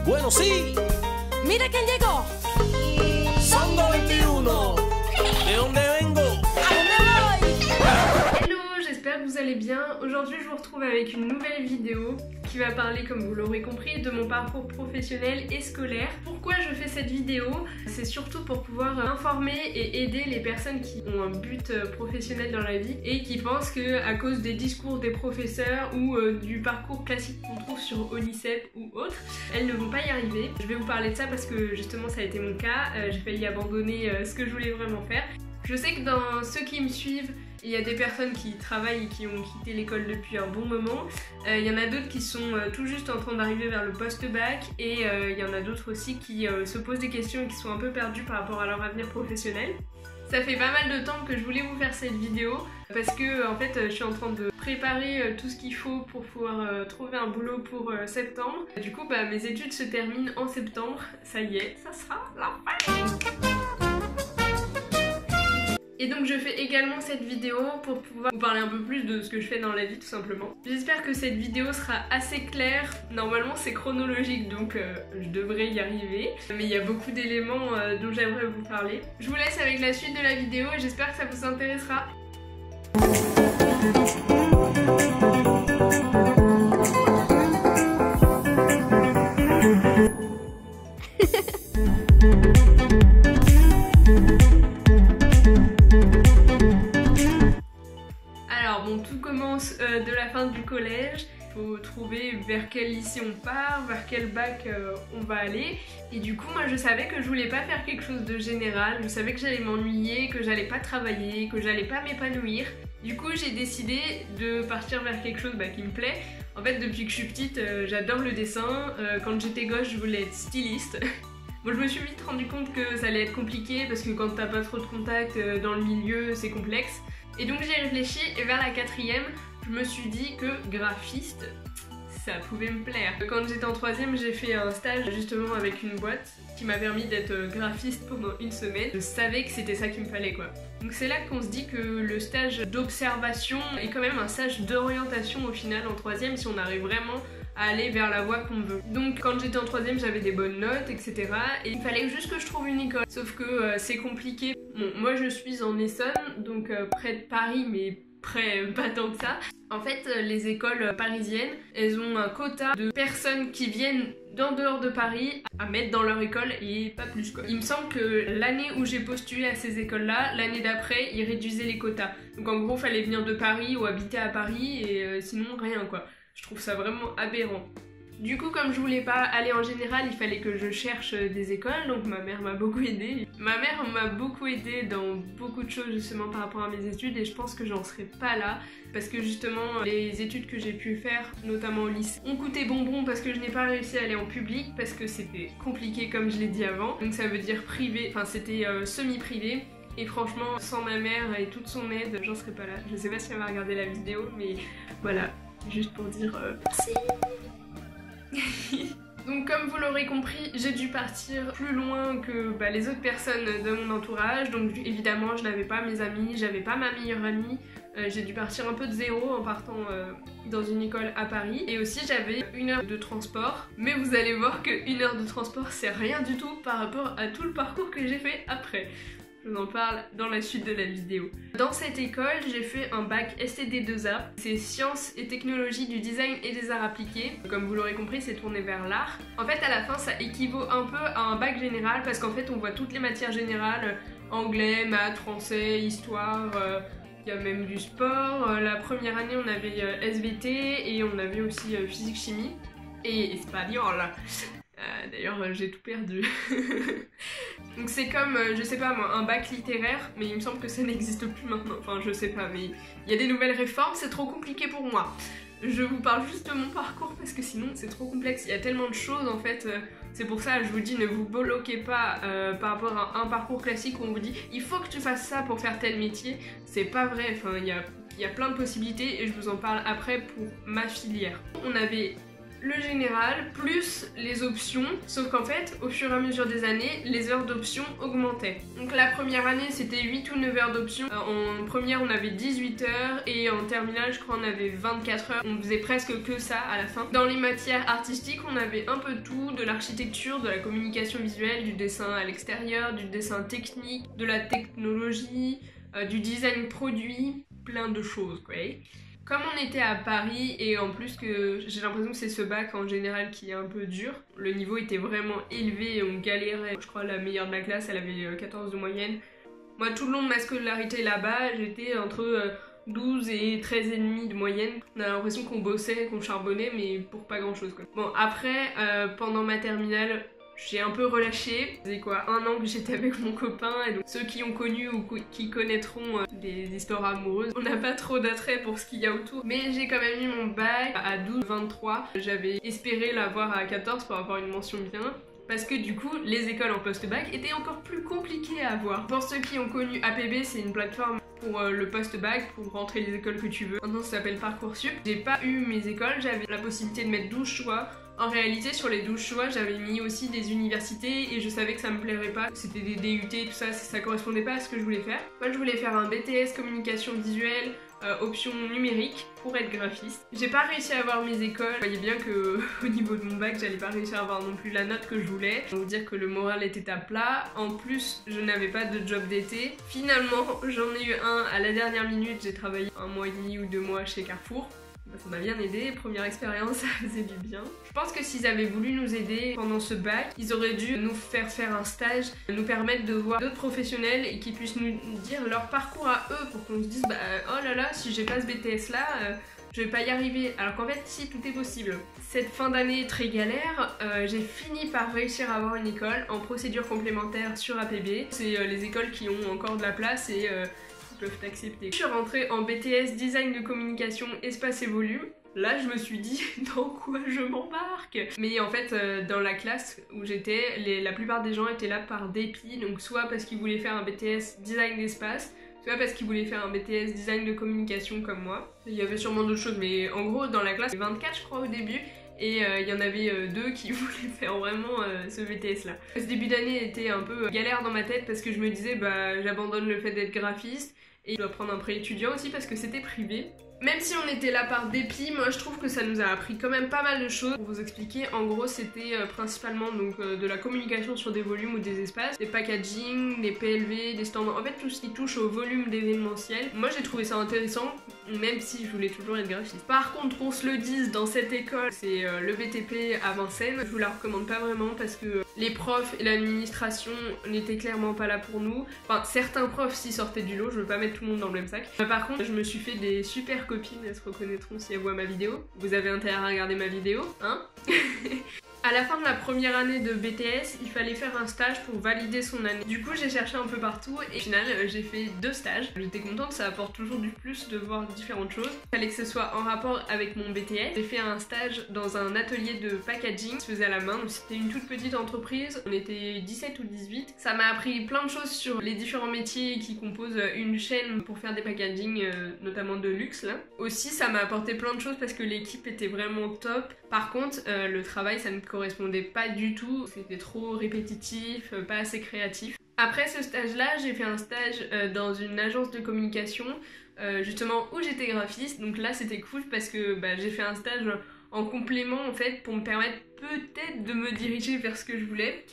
Bueno, sí. ¡Mira quién llegó! Songo 21. ¿De dónde vengo? ¿A dónde voy? Hello, j'espère que vous allez bien. Aujourd'hui je vous retrouve avec une nouvelle vidéo qui va parler, comme vous l'aurez compris, de mon parcours professionnel et scolaire. Pourquoi je fais cette vidéo? C'est surtout pour pouvoir informer et aider les personnes qui ont un but professionnel dans la vie et qui pensent que à cause des discours des professeurs ou du parcours classique qu'on trouve sur Onicep ou autre, elles ne vont pas y arriver. Je vais vous parler de ça parce que justement ça a été mon cas. J'ai failli abandonner ce que je voulais vraiment faire. Je sais que dans ceux qui me suivent, il y a des personnes qui travaillent et qui ont quitté l'école depuis un bon moment. Il y en a d'autres qui sont tout juste en train d'arriver vers le post-bac et il y en a d'autres aussi qui se posent des questions et qui sont un peu perdus par rapport à leur avenir professionnel. Ça fait pas mal de temps que je voulais vous faire cette vidéo parce que en fait je suis en train de préparer tout ce qu'il faut pour pouvoir trouver un boulot pour septembre. Du coup mes études se terminent en septembre, ça y est, ça sera la fin. Et donc je fais également cette vidéo pour pouvoir vous parler un peu plus de ce que je fais dans la vie tout simplement. J'espère que cette vidéo sera assez claire. Normalement c'est chronologique donc je devrais y arriver. Mais il y a beaucoup d'éléments dont j'aimerais vous parler. Je vous laisse avec la suite de la vidéo et j'espère que ça vous intéressera. Tout commence de la fin du collège. Il faut trouver vers quel lycée on part, vers quel bac on va aller. Et du coup moi je savais que je voulais pas faire quelque chose de général, je savais que j'allais m'ennuyer, que j'allais pas travailler, que j'allais pas m'épanouir. Du coup j'ai décidé de partir vers quelque chose qui me plaît. En fait depuis que je suis petite j'adore le dessin, quand j'étais gosse je voulais être styliste. Bon, je me suis vite rendu compte que ça allait être compliqué parce que quand t'as pas trop de contacts dans le milieu c'est complexe. Et donc j'ai réfléchi et vers la 4e, je me suis dit que graphiste, ça pouvait me plaire. Quand j'étais en 3e, j'ai fait un stage justement avec une boîte qui m'a permis d'être graphiste pendant une semaine. Je savais que c'était ça qu'il me fallait quoi. Donc c'est là qu'on se dit que le stage d'observation est quand même un stage d'orientation au final en 3e si on arrive vraiment à aller vers la voie qu'on veut. Donc quand j'étais en 3e j'avais des bonnes notes etc. Et il fallait juste que je trouve une école. Sauf que c'est compliqué. Bon, moi je suis en Essonne, donc près de Paris mais près pas tant que ça. En fait les écoles parisiennes, elles ont un quota de personnes qui viennent d'en dehors de Paris à mettre dans leur école et pas plus quoi. Il me semble que l'année où j'ai postulé à ces écoles là, l'année d'après ils réduisaient les quotas. Donc en gros fallait venir de Paris ou habiter à Paris et sinon rien quoi. Je trouve ça vraiment aberrant. Du coup, comme je voulais pas aller en général, il fallait que je cherche des écoles, donc ma mère m'a beaucoup aidée. Ma mère m'a beaucoup aidée dans beaucoup de choses justement par rapport à mes études et je pense que j'en serais pas là parce que justement les études que j'ai pu faire, notamment au lycée, ont coûté bonbon parce que je n'ai pas réussi à aller en public parce que c'était compliqué comme je l'ai dit avant. Donc ça veut dire privé, enfin c'était semi-privé. Et franchement, sans ma mère et toute son aide, j'en serais pas là. Je sais pas si elle va regarder la vidéo, mais voilà. Juste pour dire merci. Donc comme vous l'aurez compris, j'ai dû partir plus loin que les autres personnes de mon entourage. Donc évidemment je n'avais pas mes amis, j'avais pas ma meilleure amie. J'ai dû partir un peu de zéro en partant dans une école à Paris. Et aussi j'avais 1 heure de transport. Mais vous allez voir que 1 heure de transport c'est rien du tout par rapport à tout le parcours que j'ai fait après. Je vous en parle dans la suite de la vidéo. Dans cette école, j'ai fait un bac STD2A. C'est Sciences et Technologies du Design et des Arts Appliqués. Comme vous l'aurez compris, c'est tourné vers l'art. En fait, à la fin, ça équivaut un peu à un bac général parce qu'en fait, on voit toutes les matières générales. Anglais, maths, français, histoire... Il y a même du sport. La première année, on avait SVT et on avait aussi physique-chimie et espagnol. D'ailleurs j'ai tout perdu. Donc c'est comme, je sais pas moi, un bac littéraire, mais il me semble que ça n'existe plus maintenant, enfin je sais pas, mais il y a des nouvelles réformes, c'est trop compliqué pour moi. Je vous parle juste de mon parcours parce que sinon c'est trop complexe, il y a tellement de choses en fait, c'est pour ça je vous dis ne vous bloquez pas par rapport à un parcours classique où on vous dit il faut que tu fasses ça pour faire tel métier, c'est pas vrai, enfin il y a plein de possibilités et je vous en parle après pour ma filière. On avait le général plus les options, sauf qu'en fait au fur et à mesure des années les heures d'options augmentaient. Donc la première année c'était 8 ou 9 heures d'options, en première on avait 18 heures et en terminale je crois on avait 24 heures, on faisait presque que ça à la fin. Dans les matières artistiques on avait un peu de tout, de l'architecture, de la communication visuelle, du dessin à l'extérieur, du dessin technique, de la technologie, du design produit, plein de choses quoi. Comme on était à Paris et en plus que j'ai l'impression que c'est ce bac en général qui est un peu dur, le niveau était vraiment élevé et on galérait. Je crois la meilleure de la classe elle avait 14 de moyenne. Moi tout le long de ma scolarité là-bas j'étais entre 12 et 13,5 de moyenne. On a l'impression qu'on bossait, qu'on charbonnait mais pour pas grand chose quoi. Bon après pendant ma terminale j'ai un peu relâché, c'est quoi, 1 an que j'étais avec mon copain et donc ceux qui ont connu ou qui connaîtront des histoires amoureuses, on n'a pas trop d'attrait pour ce qu'il y a autour. Mais j'ai quand même eu mon bac à 12-23, j'avais espéré l'avoir à 14 pour avoir une mention bien. Parce que du coup, les écoles en post-bac étaient encore plus compliquées à avoir. Pour ceux qui ont connu APB, c'est une plateforme pour le post-bac, pour rentrer les écoles que tu veux. Maintenant ça s'appelle Parcoursup. J'ai pas eu mes écoles, j'avais la possibilité de mettre 12 choix. En réalité, sur les 12 choix, j'avais mis aussi des universités et je savais que ça me plairait pas. C'était des DUT, tout ça, ça correspondait pas à ce que je voulais faire. Moi, je voulais faire un BTS communication visuelle, option numérique pour être graphiste. J'ai pas réussi à avoir mes écoles. Vous voyez bien que au niveau de mon bac, j'allais pas réussir à avoir non plus la note que je voulais. On va vous dire que le moral était à plat. En plus, je n'avais pas de job d'été. Finalement, j'en ai eu un à la dernière minute. J'ai travaillé 1 mois et demi ou 2 mois chez Carrefour. Ça m'a bien aidé, première expérience, ça faisait du bien. Je pense que s'ils avaient voulu nous aider pendant ce bac, ils auraient dû nous faire un stage, nous permettre de voir d'autres professionnels et qu'ils puissent nous dire leur parcours à eux pour qu'on se dise bah oh là là, si j'ai pas ce BTS là, je vais pas y arriver. Alors qu'en fait, si, tout est possible. Cette fin d'année très galère, j'ai fini par réussir à avoir une école en procédure complémentaire sur APB. C'est les écoles qui ont encore de la place et peuvent t'accepter. Je suis rentrée en BTS design de communication espace et volume. Là je me suis dit dans quoi je m'embarque. Mais en fait dans la classe où j'étais, la plupart des gens étaient là par dépit, donc soit parce qu'ils voulaient faire un BTS design d'espace, soit parce qu'ils voulaient faire un BTS design de communication comme moi. Il y avait sûrement d'autres choses mais en gros dans la classe, il y avait 24 je crois au début. Et il y en avait 2 qui voulaient faire vraiment ce BTS là. Ce début d'année était un peu galère dans ma tête parce que je me disais bah j'abandonne le fait d'être graphiste et je dois prendre un prêt étudiant aussi parce que c'était privé. Même si on était là par dépit, moi je trouve que ça nous a appris quand même pas mal de choses. Pour vous expliquer, en gros c'était principalement donc de la communication sur des volumes ou des espaces, des packaging, des PLV, des stands, en fait tout ce qui touche au volume d'événementiel. Moi j'ai trouvé ça intéressant, même si je voulais toujours être graphiste. Par contre, qu'on se le dise, dans cette école, c'est le BTP à Vincennes. Je vous la recommande pas vraiment parce que les profs et l'administration n'étaient clairement pas là pour nous. Enfin, certains profs s'y sortaient du lot, je veux pas mettre tout le monde dans le même sac. Par contre, je me suis fait des super copines, elles se reconnaîtront si elles voient ma vidéo. Vous avez intérêt à regarder ma vidéo, hein. À la fin de la première année de BTS, il fallait faire un stage pour valider son année. Du coup, j'ai cherché un peu partout et au final, j'ai fait 2 stages. J'étais contente, ça apporte toujours du plus de voir différentes choses. Il fallait que ce soit en rapport avec mon BTS. J'ai fait un stage dans un atelier de packaging qui se faisait à la main. C'était une toute petite entreprise, on était 17 ou 18. Ça m'a appris plein de choses sur les différents métiers qui composent une chaîne pour faire des packaging, notamment de luxe là. Aussi, ça m'a apporté plein de choses parce que l'équipe était vraiment top. Par contre, le travail, ça ne correspondait pas du tout, c'était trop répétitif, pas assez créatif. Après ce stage-là, j'ai fait un stage dans une agence de communication, justement où j'étais graphiste, donc là c'était cool parce que j'ai fait un stage en complément en fait pour me permettre peut-être de me diriger vers ce que je voulais,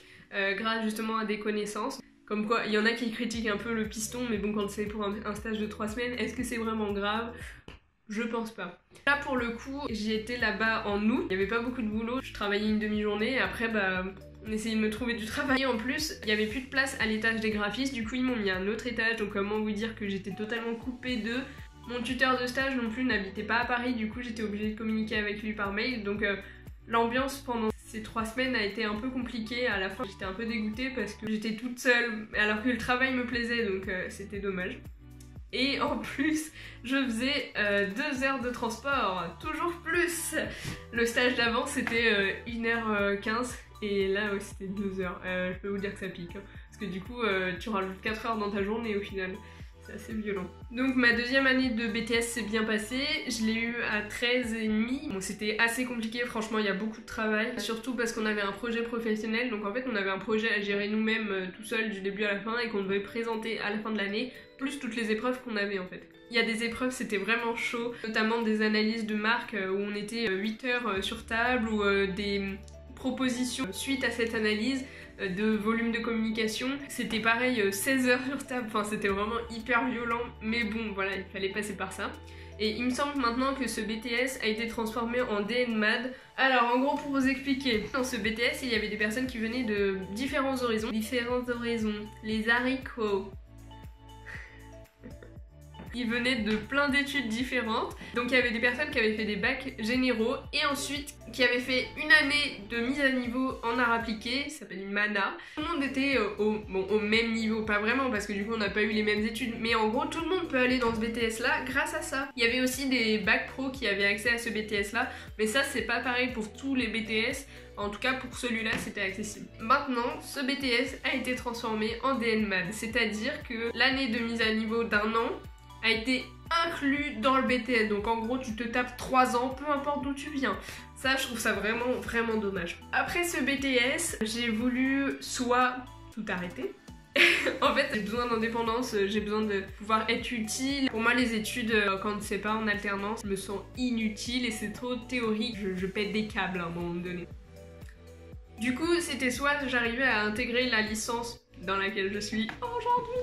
grâce justement à des connaissances. Comme quoi, il y en a qui critiquent un peu le piston, mais bon, quand c'est pour un stage de 3 semaines, est-ce que c'est vraiment grave ? Je pense pas. Là pour le coup, j'y étais là-bas en août, il n'y avait pas beaucoup de boulot, je travaillais une demi-journée et après on essayait de me trouver du travail. Et en plus, il n'y avait plus de place à l'étage des graphistes, du coup ils m'ont mis à un autre étage, donc comment vous dire que j'étais totalement coupée d'eux. Mon tuteur de stage non plus n'habitait pas à Paris, du coup j'étais obligée de communiquer avec lui par mail, donc l'ambiance pendant ces 3 semaines a été un peu compliquée. À la fin j'étais un peu dégoûtée parce que j'étais toute seule alors que le travail me plaisait, donc c'était dommage. Et en plus, je faisais 2 heures de transport, toujours plus. Le stage d'avant, c'était 1h15 et là, c'était 2 heures. Je peux vous dire que ça pique, hein, parce que du coup, tu rajoutes 4 heures dans ta journée au final. c'est assez violent. Donc ma deuxième année de BTS s'est bien passée, je l'ai eu à 13,5. Bon, c'était assez compliqué, franchement il y a beaucoup de travail, surtout parce qu'on avait un projet professionnel, donc en fait on avait un projet à gérer nous-mêmes tout seul du début à la fin et qu'on devait présenter à la fin de l'année, plus toutes les épreuves qu'on avait en fait. Il y a des épreuves, c'était vraiment chaud, notamment des analyses de marque où on était 8 heures sur table ou des propositions suite à cette analyse de volume de communication. C'était pareil 16 heures sur table, enfin c'était vraiment hyper violent, mais bon voilà, il fallait passer par ça. Et il me semble maintenant que ce BTS a été transformé en DNMAD. Alors en gros pour vous expliquer, dans ce BTS il y avait des personnes qui venaient de différents horizons. Les haricots. Ils venaient de plein d'études différentes, donc il y avait des personnes qui avaient fait des bacs généraux et ensuite qui avaient fait une année de mise à niveau en art appliqué, ça s'appelle une MANA. Tout le monde était au même niveau, pas vraiment parce que du coup on n'a pas eu les mêmes études, mais en gros tout le monde peut aller dans ce BTS là grâce à ça. Il y avait aussi des bacs pro qui avaient accès à ce BTS là, mais ça c'est pas pareil pour tous les BTS. En tout cas pour celui-là c'était accessible. Maintenant ce BTS a été transformé en DNMAD, c'est-à-dire que l'année de mise à niveau d'un an a été inclus dans le BTS, donc en gros tu te tapes 3 ans peu importe d'où tu viens. Ça je trouve ça vraiment dommage. Après ce BTS j'ai voulu soit tout arrêter. En fait j'ai besoin d'indépendance, j'ai besoin de pouvoir être utile. Pour moi les études quand c'est pas en alternance me sont inutiles et c'est trop théorique, je pète des câbles à un moment donné. Du coup c'était soit j'arrivais à intégrer la licence dans laquelle je suis aujourd'hui.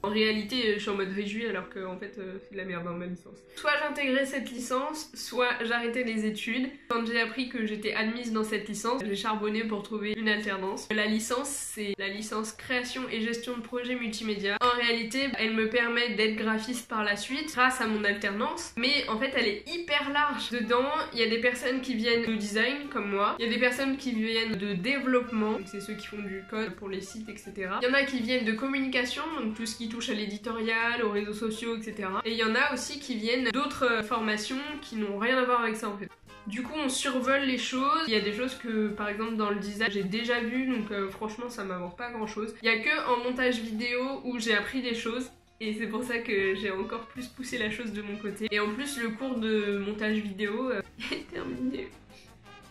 En réalité, je suis en mode réjoui alors que en fait c'est de la merde dans ma licence. Soit j'intégrais cette licence, soit j'arrêtais les études. Quand j'ai appris que j'étais admise dans cette licence, j'ai charbonné pour trouver une alternance. La licence, c'est la licence création et gestion de projets multimédia. En réalité, elle me permet d'être graphiste par la suite grâce à mon alternance. Mais en fait, elle est hyper large. Dedans, il y a des personnes qui viennent de design comme moi. Il y a des personnes qui viennent de développement, donc c'est ceux qui font du code pour les sites, etc. Il y en a qui viennent de communication, donc tout ce qui touche à l'éditorial, aux réseaux sociaux, etc. Et il y en a aussi qui viennent d'autres formations qui n'ont rien à voir avec ça en fait. Du coup on survole les choses, il y a des choses que par exemple dans le design j'ai déjà vu, donc franchement ça m'avance pas grand chose. Il y a que en montage vidéo où j'ai appris des choses et c'est pour ça que j'ai encore plus poussé la chose de mon côté. Et en plus le cours de montage vidéo est terminé.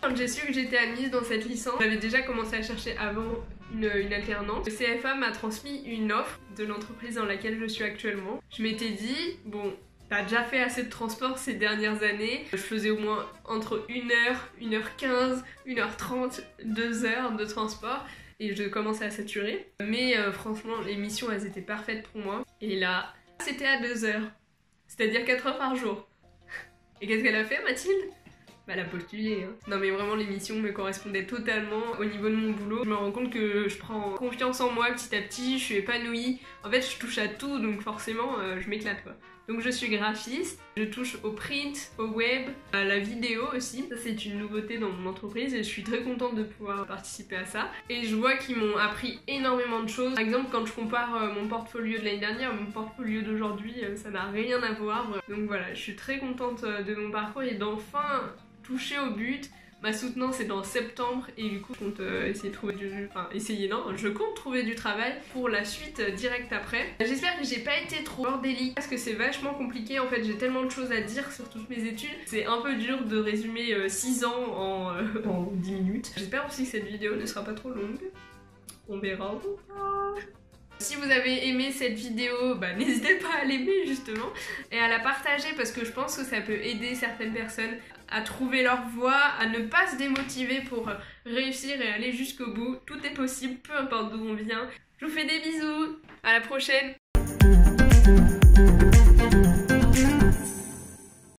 Quand j'ai su que j'étais admise dans cette licence, j'avais déjà commencé à chercher avant une alternance. Le CFA m'a transmis une offre de l'entreprise dans laquelle je suis actuellement. Je m'étais dit, bon, t'as déjà fait assez de transport ces dernières années. Je faisais au moins entre 1h, 1h15, 1h30, 2h de transport et je commençais à saturer. Mais franchement, les missions, elles étaient parfaites pour moi. Et là, c'était à 2h, c'est-à-dire 4 heures par jour. Et qu'est-ce qu'elle a fait, Mathilde ? Bah, elle a postulé, hein. Non mais vraiment l'émission me correspondait totalement au niveau de mon boulot. Je me rends compte que je prends confiance en moi petit à petit, je suis épanouie. En fait je touche à tout donc forcément je m'éclate quoi. Donc je suis graphiste, je touche au print, au web, à la vidéo aussi. Ça c'est une nouveauté dans mon entreprise et je suis très contente de pouvoir participer à ça. Et je vois qu'ils m'ont appris énormément de choses. Par exemple quand je compare mon portfolio de l'année dernière, mon portfolio d'aujourd'hui, ça n'a rien à voir. Donc voilà, je suis très contente de mon parcours et d'enfin toucher au but. Ma soutenance est en septembre et du coup je compte essayer de trouver je compte trouver du travail pour la suite direct après. J'espère que j'ai pas été trop bordélique parce que c'est vachement compliqué en fait, j'ai tellement de choses à dire sur toutes mes études. C'est un peu dur de résumer 6 ans en 10 minutes. J'espère aussi que cette vidéo ne sera pas trop longue. On verra. Si vous avez aimé cette vidéo, bah, n'hésitez pas à l'aimer justement et à la partager parce que je pense que ça peut aider certaines personnes à trouver leur voie, à ne pas se démotiver pour réussir et aller jusqu'au bout. Tout est possible, peu importe d'où on vient. Je vous fais des bisous, à la prochaine.